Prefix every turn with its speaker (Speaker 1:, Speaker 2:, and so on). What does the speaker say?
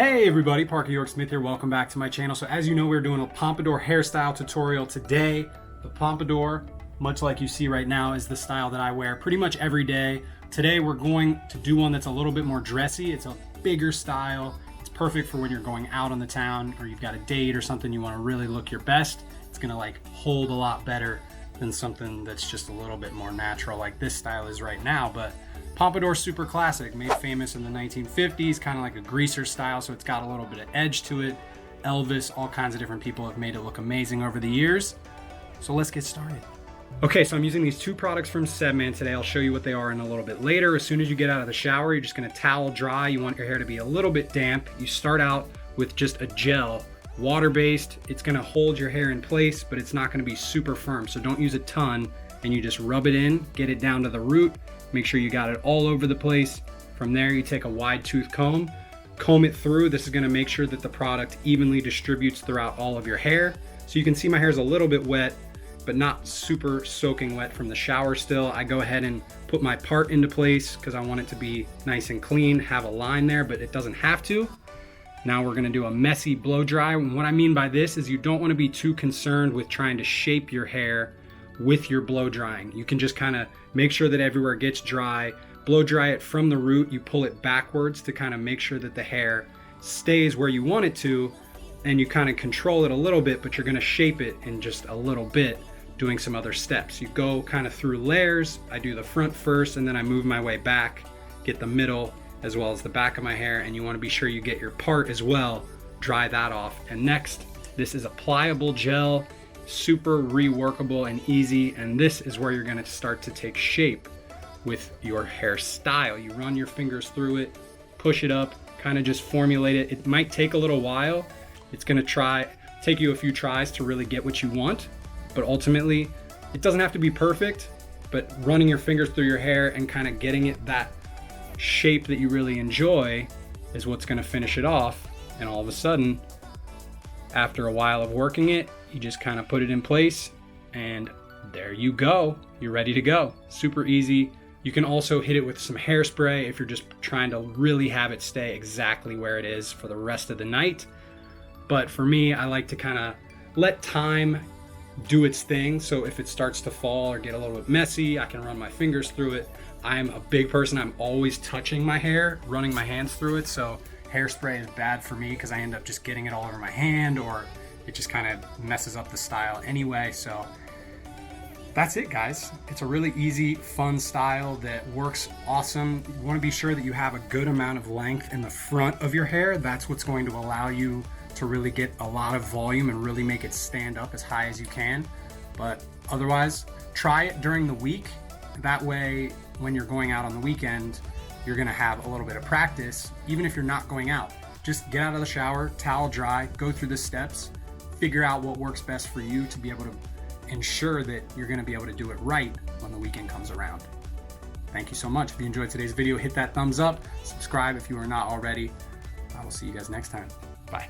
Speaker 1: Hey everybody, Parker York Smith here. Welcome back to my channel. So as you know, we're doing a pompadour hairstyle tutorial today. The pompadour, much like you see right now, is the style that I wear pretty much every day. Today we're going to do one that's a little bit more dressy. It's a bigger style. It's perfect for when you're going out on the town or you've got a date or something, you want to really look your best. It's gonna like hold a lot better than something that's just a little bit more natural like this style is right now. But pompadour, super classic, made famous in the 1950s, kind of like a greaser style, so it's got a little bit of edge to it. Elvis, all kinds of different people have made it look amazing over the years. So let's get started. Okay, so I'm using these two products from Sebman today. I'll show you what they are in a little bit later. As soon as you get out of the shower, you're just gonna towel dry. You want your hair to be a little bit damp. You start out with just a gel, water-based. It's gonna hold your hair in place, but it's not gonna be super firm, so don't use a ton, and you just rub it in, get it down to the root. Make sure you got it all over the place. From there, you take a wide tooth comb it through. This is gonna make sure that the product evenly distributes throughout all of your hair. So you can see my hair is a little bit wet, but not super soaking wet from the shower still. I go ahead and put my part into place because I want it to be nice and clean, have a line there, but it doesn't have to. Now we're gonna do a messy blow dry. And what I mean by this is you don't wanna be too concerned with trying to shape your hair with your blow drying. You can just kind of make sure that everywhere gets dry, blow dry it from the root. You pull it backwards to kind of make sure that the hair stays where you want it to, and you kind of control it a little bit, but you're going to shape it in just a little bit doing some other steps. You go kind of through layers. I do the front first, and then I move my way back, get the middle as well as the back of my hair, and you want to be sure you get your part as well, dry that off. And next, this is a pliable gel, super reworkable and easy, and this is where you're going to start to take shape with your hairstyle. You run your fingers through it, push it up, kind of just formulate it. It might take a little while. It's going to take you a few tries to really get what you want, but ultimately it doesn't have to be perfect, but running your fingers through your hair and kind of getting it that shape that you really enjoy is what's going to finish it off. And all of a sudden, after a while of working it, you just kind of put it in place, and there you go. You're ready to go. Super easy. You can also hit it with some hairspray if you're just trying to really have it stay exactly where it is for the rest of the night. But for me, I like to kind of let time do its thing. So if it starts to fall or get a little bit messy, I can run my fingers through it. I'm a big person. I'm always touching my hair, running my hands through it. So hairspray is bad for me because I end up just getting it all over my hand, or it just kind of messes up the style anyway. So that's it, guys. It's a really easy, fun style that works awesome. You want to be sure that you have a good amount of length in the front of your hair. That's what's going to allow you to really get a lot of volume and really make it stand up as high as you can. But otherwise, try it during the week. That way, when you're going out on the weekend, you're gonna have a little bit of practice, even if you're not going out. Just get out of the shower, towel dry, go through the steps, figure out what works best for you to be able to ensure that you're gonna be able to do it right when the weekend comes around. Thank you so much. If you enjoyed today's video, hit that thumbs up, subscribe if you are not already. I will see you guys next time. Bye.